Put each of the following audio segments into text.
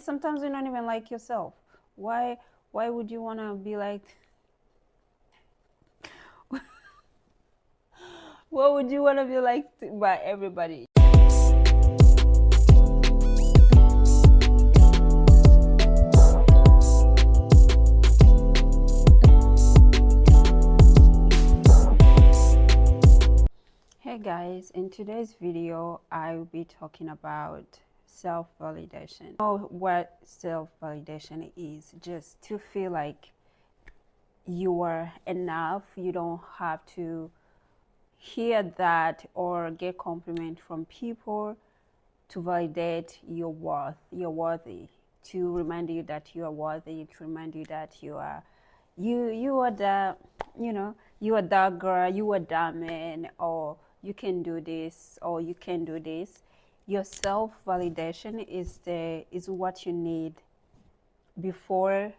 Sometimes you don't even like yourself. Why would you want to be like what would you want to be like by everybody? Hey guys, in today's video I will be talking about self-validation. You know what self-validation is? Just to feel like you are enough. You don't have to hear that or get compliment from people to validate your worth. You're worthy, to remind you that you are worthy, to remind you that you are the, you are that girl, you are that man, or you can do this, or you can do this. Your self-validation is what you need before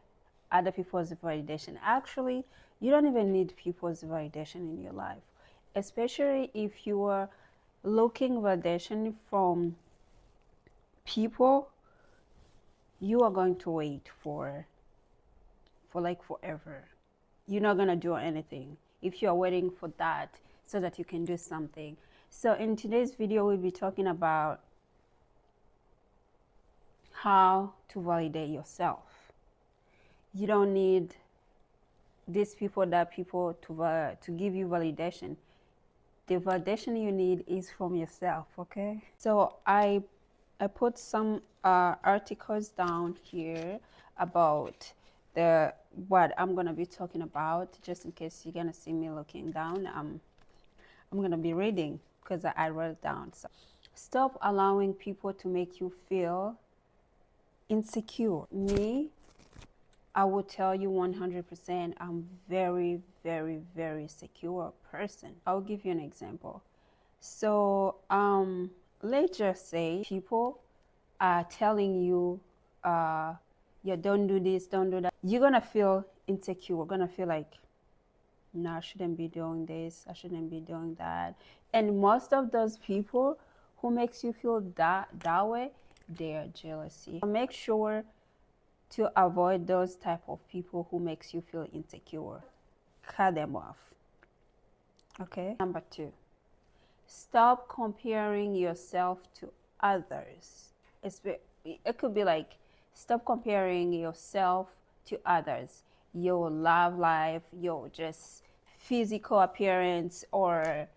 other people's validation. Actually, you don't even need people's validation in your life, especially if you are looking validation from people. You are going to wait for like forever. You're not gonna do anything if you're waiting for that so that you can do something. So in today's video, we'll be talking about how to validate yourself. You don't need these people, that people to give you validation. The validation you need is from yourself. Okay, so I put some articles down here about what I'm gonna be talking about, just in case you're gonna see me looking down. I'm gonna be reading because I wrote it down. So, stop allowing people to make you feel insecure. Me, I will tell you 100%, I'm very, very, very secure person. I'll give you an example. So let's just say people are telling you, yeah, don't do this, don't do that. You're gonna feel insecure, gonna feel like, no, I shouldn't be doing this, I shouldn't be doing that. And most of those people who makes you feel that way, they are jealousy. Make sure to avoid those type of people who makes you feel insecure. Cut them off. Okay. Number 2, stop comparing yourself to others. It could be like, stop comparing yourself to others, your love life, your just physical appearance, or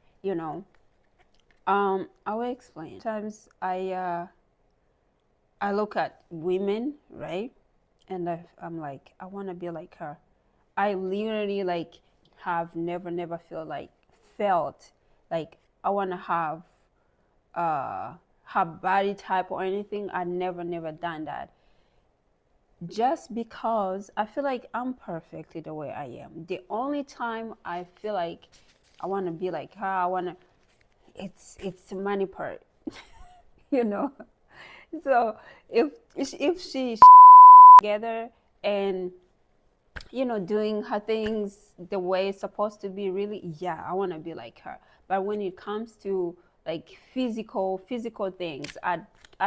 I will explain. Sometimes I look at women, right, and I'm like, I want to be like her. I literally like have never felt like I want to have her body type or anything. I never done that, just because I feel like I'm perfectly the way I am. The only time I feel like I want to be like her, it's the money part. So if she together and doing her things the way it's supposed to be, really, yeah, I want to be like her. But when it comes to like physical things, I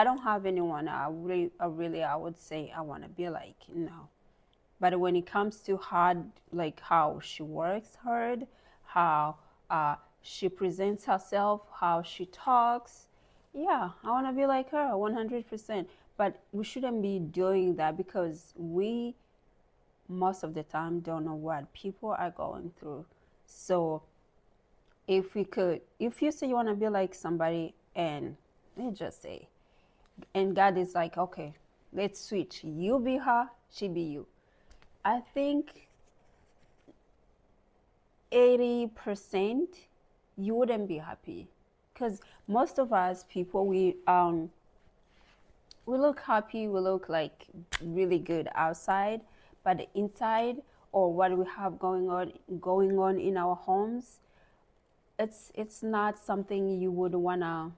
don't have anyone I would say I want to be like, no. But when it comes to hard, like how she works hard, how she presents herself, how she talks, yeah, I want to be like her 100%. But we shouldn't be doing that, because we most of the time don't know what people are going through. So if you say you want to be like somebody, and let's just say, and God is like, okay, let's switch, you be her, she be you, I think 80% you wouldn't be happy. Because most of us people, we look happy, we look like really good outside, but inside, or what we have going on in our homes, it's not something you would wanna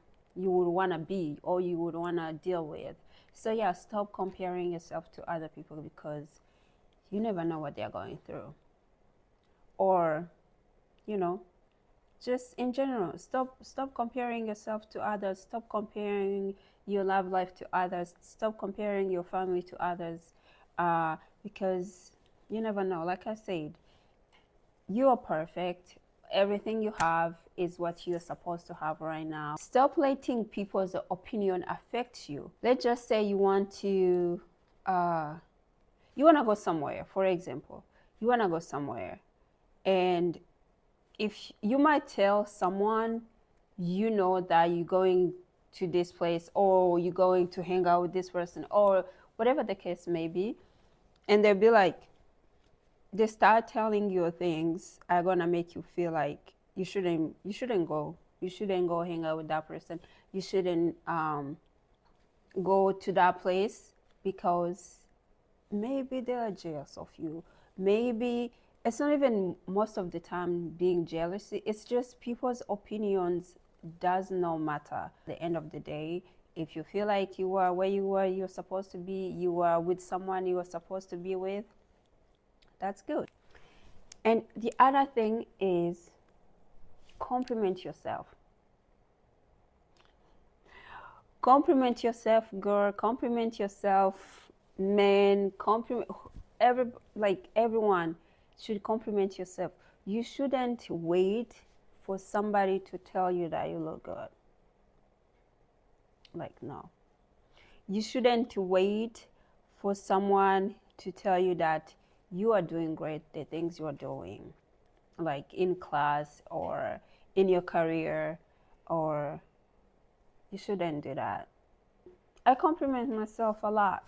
be, or you would wanna deal with. So yeah, stop comparing yourself to other people, because you never know what they're going through. Or just in general, stop comparing yourself to others. Stop comparing your love life to others. Stop comparing your family to others, because you never know. Like I said, you are perfect. Everything you have is what you're supposed to have right now. Stop letting people's opinion affect you. Let's just say you want to go somewhere. For example, you want to go somewhere, and if you might tell someone, you know, that you're going to this place, or you're going to hang out with this person, or whatever the case may be, and they'll be like, they start telling you things are gonna make you feel like you shouldn't go. You shouldn't go hang out with that person. You shouldn't go to that place, because maybe they are jealous of you. Maybe it's not even most of the time being jealous. It's just people's opinions does not matter. At the end of the day, if you feel like you are where you're supposed to be, you are with someone you are supposed to be with, that's good. And the other thing is, compliment yourself. Compliment yourself, girl. Compliment yourself, man. Compliment everyone should compliment yourself. You shouldn't wait for somebody to tell you that you look good. Like, no. You shouldn't wait for someone to tell you that you are doing great, the things you are doing, like in class or in your career, or you shouldn't do that. I compliment myself a lot.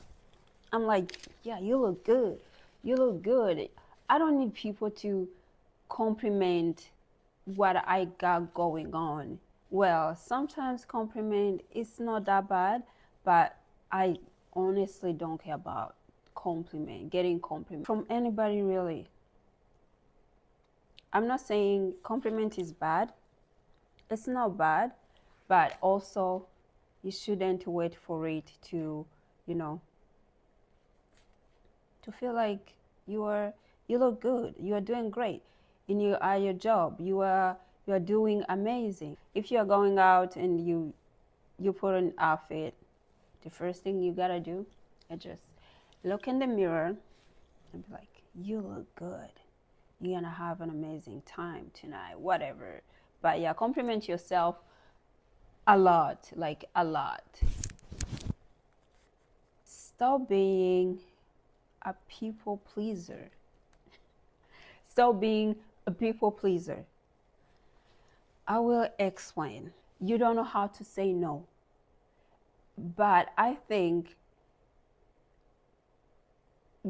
I'm like, yeah, you look good. You look good. I don't need people to compliment what I got going on. Well, sometimes compliment is not that bad, but I honestly don't care about getting compliment from anybody, really. I'm not saying compliment is bad. It's not bad, but also you shouldn't wait for it to, to feel like you look good, you are doing great in your job, you are doing amazing. If you are going out and you put an outfit, the first thing you gotta do is just look in the mirror and be like, you look good. You're gonna have an amazing time tonight, whatever. But yeah, compliment yourself a lot, like a lot. Stop being a people pleaser. Stop being a people pleaser. I will explain. You don't know how to say no. But I think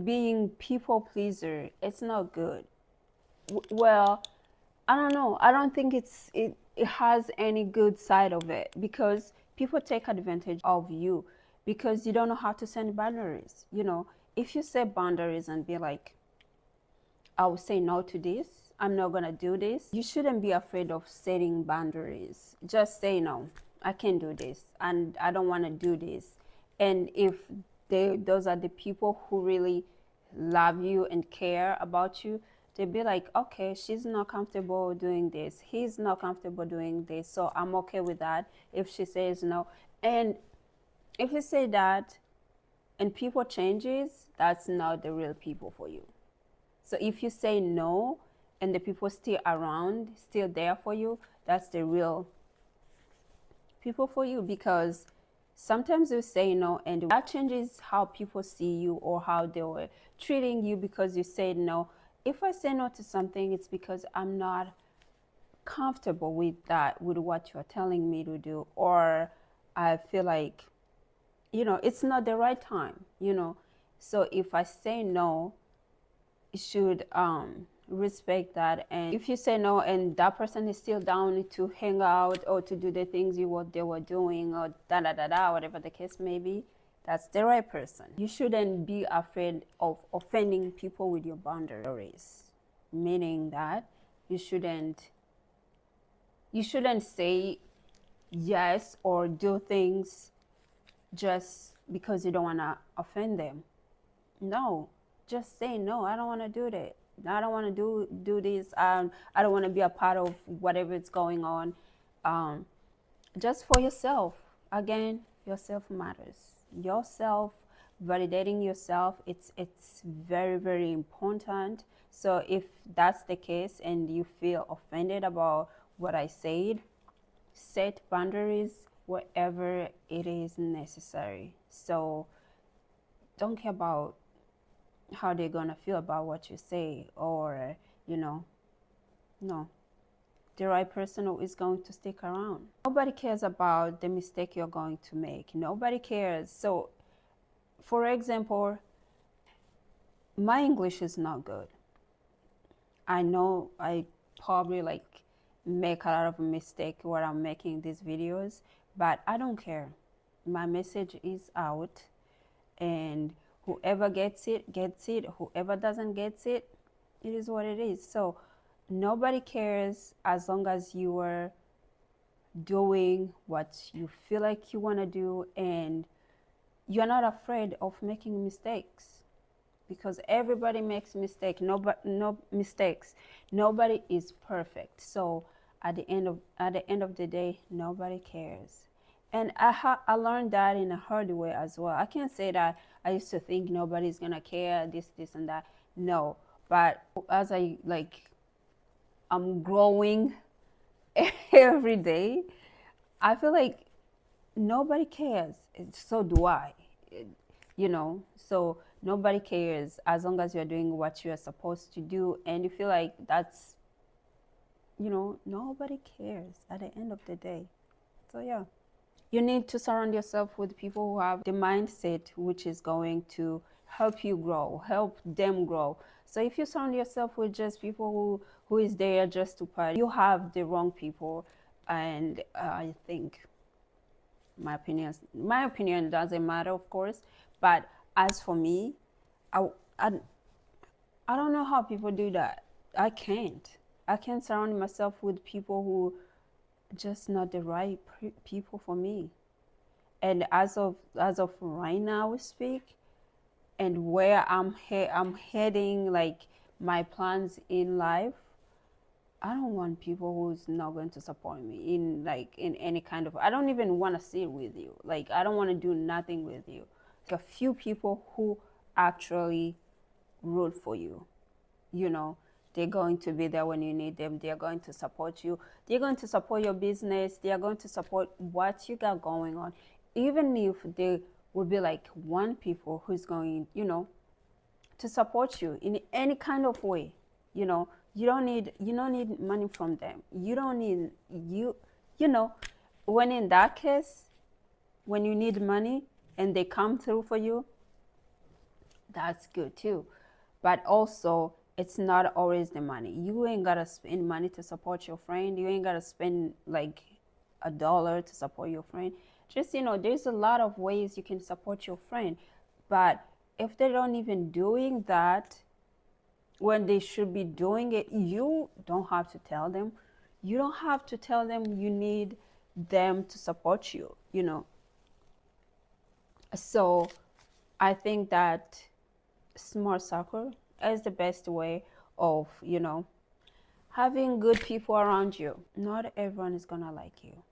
being people pleaser, it's not good. Well, I don't know. I don't think it has any good side of it, because people take advantage of you because you don't know how to set boundaries. If you set boundaries and be like, I will say no to this, I'm not gonna do this, you shouldn't be afraid of setting boundaries. Just say no, I can't do this, and I don't want to do this. And if those are the people who really love you and care about you, they'd be like, okay, she's not comfortable doing this, he's not comfortable doing this, so I'm okay with that if she says no. And if you say that and people changes, that's not the real people for you. So if you say no and the people still around, still there for you, that's the real people for you. Because sometimes you say no and that changes how people see you or how they were treating you because you said no. If I say no to something, it's because I'm not comfortable with that, with what you're telling me to do, or I feel like, it's not the right time, So if I say no, you should respect that. And if you say no and that person is still down to hang out or to do the things they were doing, or whatever the case may be, that's the right person. You shouldn't be afraid of offending people with your boundaries, meaning that you shouldn't say yes or do things just because you don't want to offend them. No, just say no, I don't want to do that. I don't want to do this. I don't want to be a part of whatever is going on. Just for yourself. Again, yourself matters. Yourself, validating yourself, it's very, very important. So if that's the case and you feel offended about what I said, set boundaries wherever it is necessary. So don't care about how they're gonna feel about what you say, or no, the right person is going to stick around. Nobody cares about the mistake you're going to make. Nobody cares. So for example, my English is not good. I know I probably make a lot of mistake when I'm making these videos, but I don't care. My message is out, and whoever gets it gets it. Whoever doesn't get it, it is what it is. So nobody cares as long as you are doing what you feel like you want to do, and you're not afraid of making mistakes, because everybody makes mistakes. No mistakes. Nobody is perfect. So at the end of the day, nobody cares. And I learned that in a hard way as well. I can't say that I used to think nobody's gonna care, this and that. No, but as I'm growing every day, I feel like nobody cares. So do I. So nobody cares as long as you're doing what you're supposed to do, and you feel like that's, nobody cares at the end of the day. So yeah, you need to surround yourself with people who have the mindset which is going to help you grow, help them grow. So if you surround yourself with just people who is there just to party, you have the wrong people. And I think my opinion doesn't matter, of course, but as for me, I don't know how people do that. I can't surround myself with people who just not the right people for me. And as of right now we speak, and where I'm heading, like my plans in life, I don't want people who's not going to support me in any kind of. I don't even want to sit with you. Like, I don't want to do nothing with you. A few people who actually root for you. They're going to be there when you need them. They're going to support you. They're going to support your business. They are going to support what you got going on. Even if they would be like one people who's going, to support you in any kind of way. You don't need money from them. You don't need when in that case, when you need money and they come through for you, that's good too. But also, it's not always the money. You ain't gotta spend money to support your friend. You ain't gotta spend like $1 to support your friend. Just, there's a lot of ways you can support your friend. But if they don't even doing that when they should be doing it, you don't have to tell them. You don't have to tell them you need them to support you, So I think that smart circle is the best way of, having good people around you. Not everyone is gonna like you.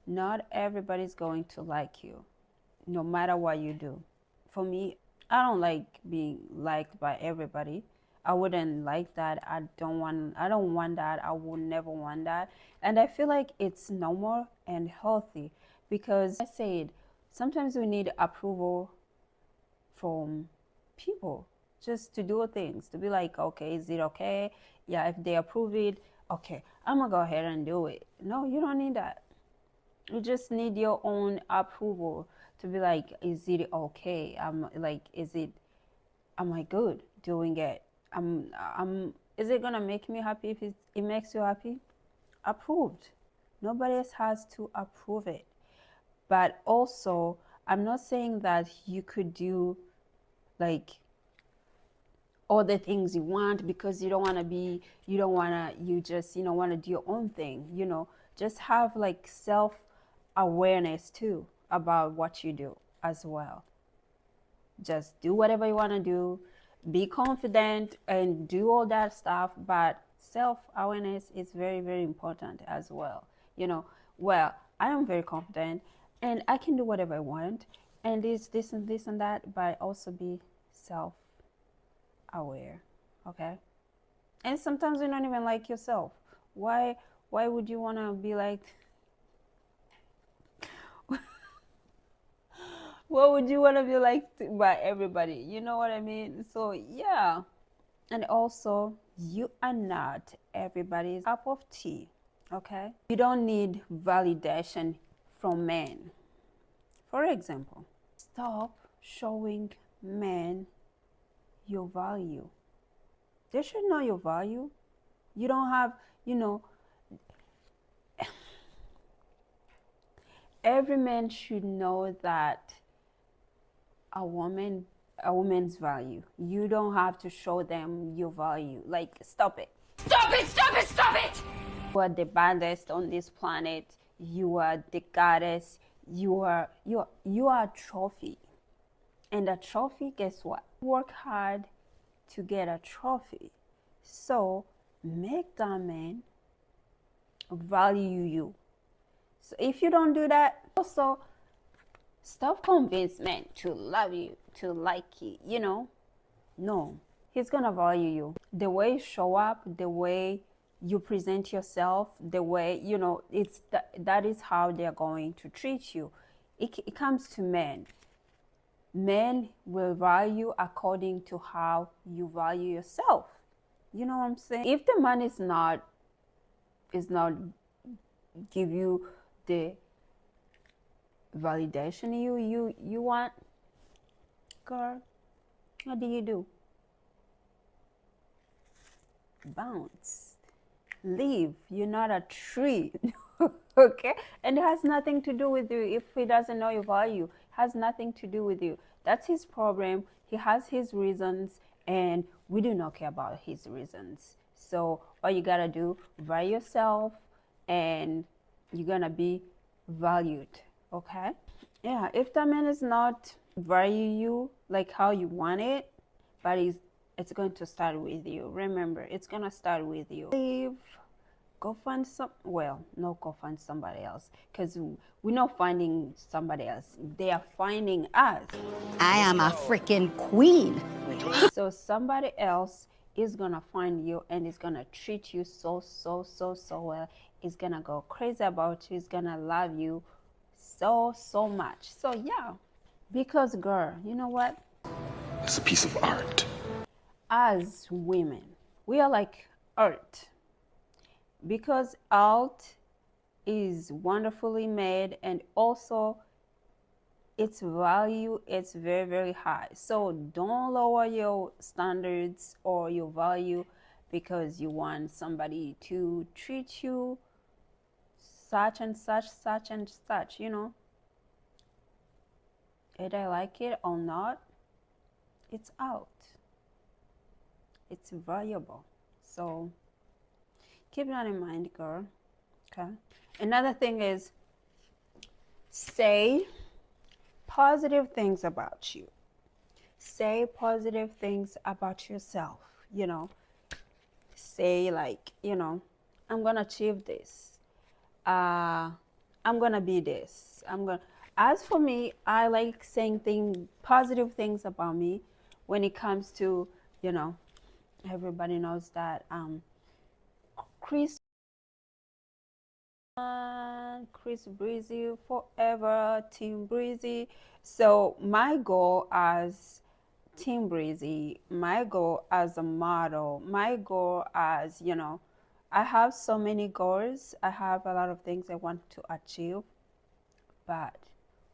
Not everybody's going to like you, no matter what you do. For me, I don't like being liked by everybody. I wouldn't like that. I don't want that. I would never want that. And I feel like it's normal and healthy, because I said sometimes we need approval from people just to do things, to be like, okay, is it okay? Yeah, if they approve it, okay, I'm gonna go ahead and do it. No, you don't need that. You just need your own approval to be like, is it okay? Am I good doing it? Is it gonna make me happy? If it makes you happy, approved. Nobody else has to approve it. But also, I'm not saying that you could do like all the things you want, because you just want to do your own thing. Just have like self-awareness too about what you do as well. Just do whatever you want to do. be confident and do all that stuff, but self-awareness is very, very important as well. You know, well, I am very confident and I can do whatever I want and this and this and that, but also be self-aware. Okay. And sometimes you don't even like yourself. Why would you want to be like, what would you want to be liked by everybody? You know what I mean? So yeah. And also, you are not everybody's cup of tea. Okay? You don't need validation from men. For example, stop showing men your value. They should know your value. You don't have, you know, every man should know that a woman's value. You don't have to show them your value. Like, stop it. Stop it, stop it, stop it! You are the baddest on this planet. You are the goddess. You are a trophy. And a trophy, guess what? Work hard to get a trophy. So make that man value you. So if you don't do that, also stop convincing men to love you, to like you, you know. No, he's gonna value you. The way you show up, the way you present yourself, the way, you know, that is how they're going to treat you. It comes to men. Men will value according to how you value yourself. You know what I'm saying? If the man is not give you the validation you want, girl, what do? Bounce. Leave. You're not a tree. Okay? And it has nothing to do with you. If he doesn't know your value, it has nothing to do with you. That's his problem. He has his reasons, and we do not care about his reasons. So all you gotta do, value yourself, and you're gonna be valued. Okay? Yeah, if that man is not value you like how you want it, but it's going to start with you. Remember, it's gonna start with you. Leave, go find go find somebody else, because we're not finding somebody else. They are finding us. I am a freaking queen. So somebody else is gonna find you and is gonna treat you so well. Is gonna go crazy about you. Is gonna love you so much. So yeah, because girl, you know what? It's a piece of art. As women, we are like art, because art is wonderfully made, and also its value is very, very high. So don't lower your standards or your value because you want somebody to treat you such and such, you know. Either I like it or not, it's out. It's valuable. So keep that in mind, girl. Okay. Another thing is, say positive things about you. Say positive things about yourself. You know, say like, you know, I'm gonna achieve this. I'm gonna be this. As for me, I like saying positive things about me when it comes to, you know, everybody knows that Chris Breezy forever, Team Breezy. So my goal as Team Breezy, my goal as a model, my goal as, you know, I have so many goals. I have a lot of things I want to achieve, but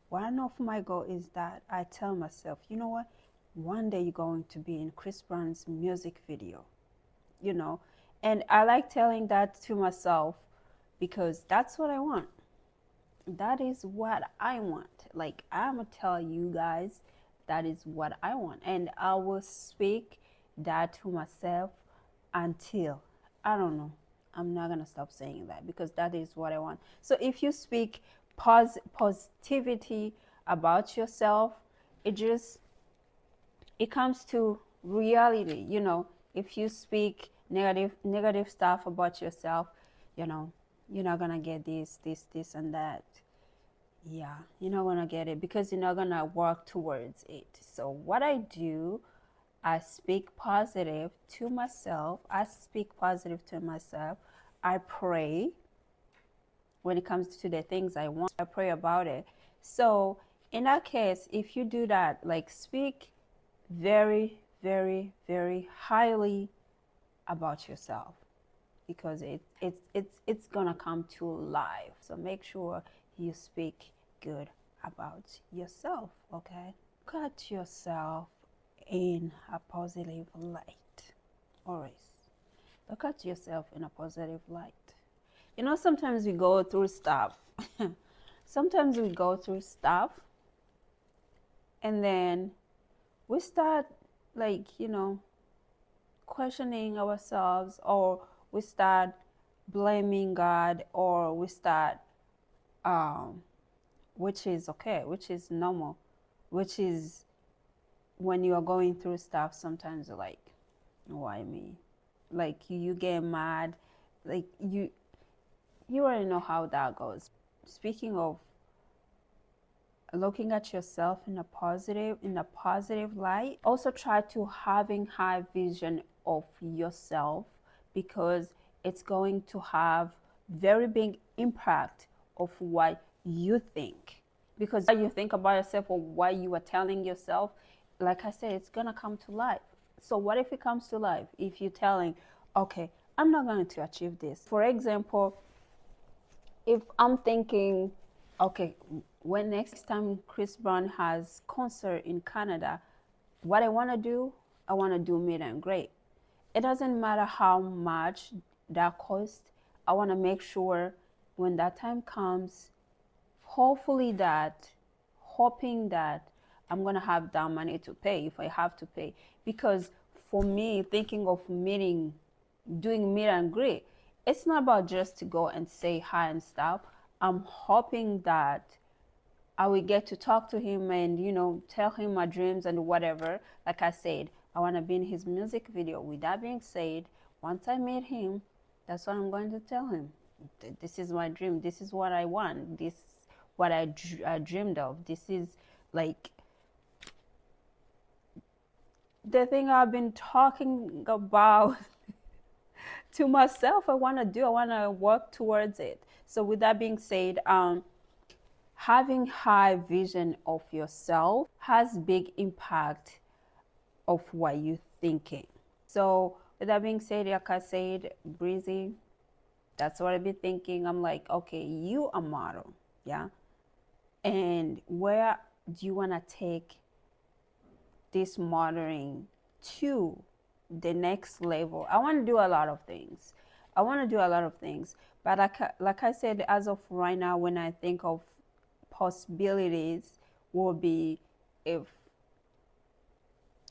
one of my goals is that I tell myself, you know what, one day you're going to be in Chris Brown's music video, you know. And I like telling that to myself because that's what I want. That is what I want. Like, I'm gonna tell you guys that is what I want, and I will speak that to myself until, I don't know, I'm not gonna stop saying that because that is what I want. So if you speak positivity about yourself, it comes to reality. You know, if you speak negative stuff about yourself, you know, you're not gonna get this and that. Yeah, you're not gonna get it because you're not gonna work towards it. So what I do, I speak positive to myself. I speak positive to myself. I pray when it comes to the things I want. I pray about it. So in that case, if you do that, like speak very, very, very highly about yourself, because it's gonna come to life. So make sure you speak good about yourself, okay? Look at yourself in a positive light. Always look at yourself in a positive light. You know, sometimes we go through stuff. Sometimes we go through stuff and then we start, like, you know, questioning ourselves, or we start blaming God, or we start which is okay, which is normal, which is when you are going through stuff, sometimes you're like, why me? Like you get mad, like you already know how that goes. Speaking of looking at yourself in a positive light, also try to having high vision of yourself, because it's going to have very big impact of what you think. Because what you think about yourself, or what you are telling yourself, like I said, it's gonna come to life. So what if it comes to life? If you're telling, okay, I'm not going to achieve this. For example, if I'm thinking, okay, when next time Chris Brown has concert in Canada, what I want to do, I want to do meet and greet. It doesn't matter how much that costs. I want to make sure when that time comes, hoping that I'm going to have that money to pay if I have to pay. Because for me, thinking of doing meet and greet, it's not about just to go and say hi and stuff. I'm hoping that I will get to talk to him and, you know, tell him my dreams and whatever. Like I said, I want to be in his music video. With that being said, once I meet him, that's what I'm going to tell him. This is my dream. This is what I want. This is what I dreamed of. This is like the thing I've been talking about to myself. I want to work towards it. So with that being said, having high vision of yourself has big impact of what you're thinking. So with that being said, like I said, Breezy, that's what I've been thinking. I'm like, okay, you a model, yeah? And where do you want to take this modeling to the next level? I want to do a lot of things. But like I said, as of right now, when I think of possibilities, will be if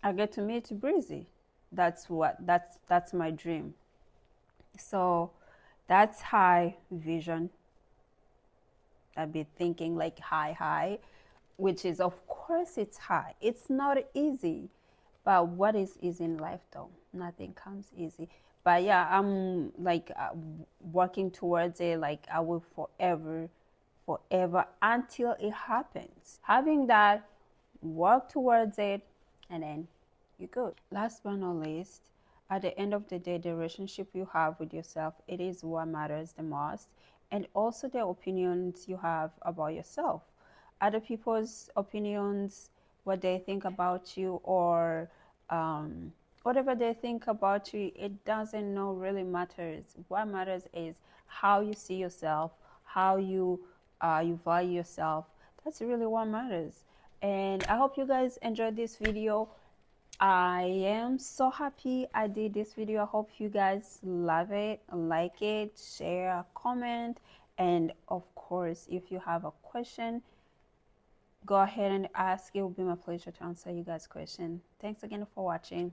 I get to meet Breezy. That's my dream. So that's high vision. I've been thinking like high, which is, of course, it's high. It's not easy, but what is easy in life though? Nothing comes easy. But yeah, I'm like working towards it. Like I will forever until it happens. Having that, work towards it, and then you're good. Last but not least, at the end of the day, the relationship you have with yourself, it is what matters the most. And also the opinions you have about yourself. Other people's opinions, what they think about you, or whatever they think about you, it doesn't really matters. What matters is how you see yourself, how you value yourself. That's really what matters. And I hope you guys enjoyed this video. I am so happy I did this video. I hope you guys love it, like it, share, comment, and of course, if you have a question, go ahead and ask. It will be my pleasure to answer you guys' question. Thanks again for watching.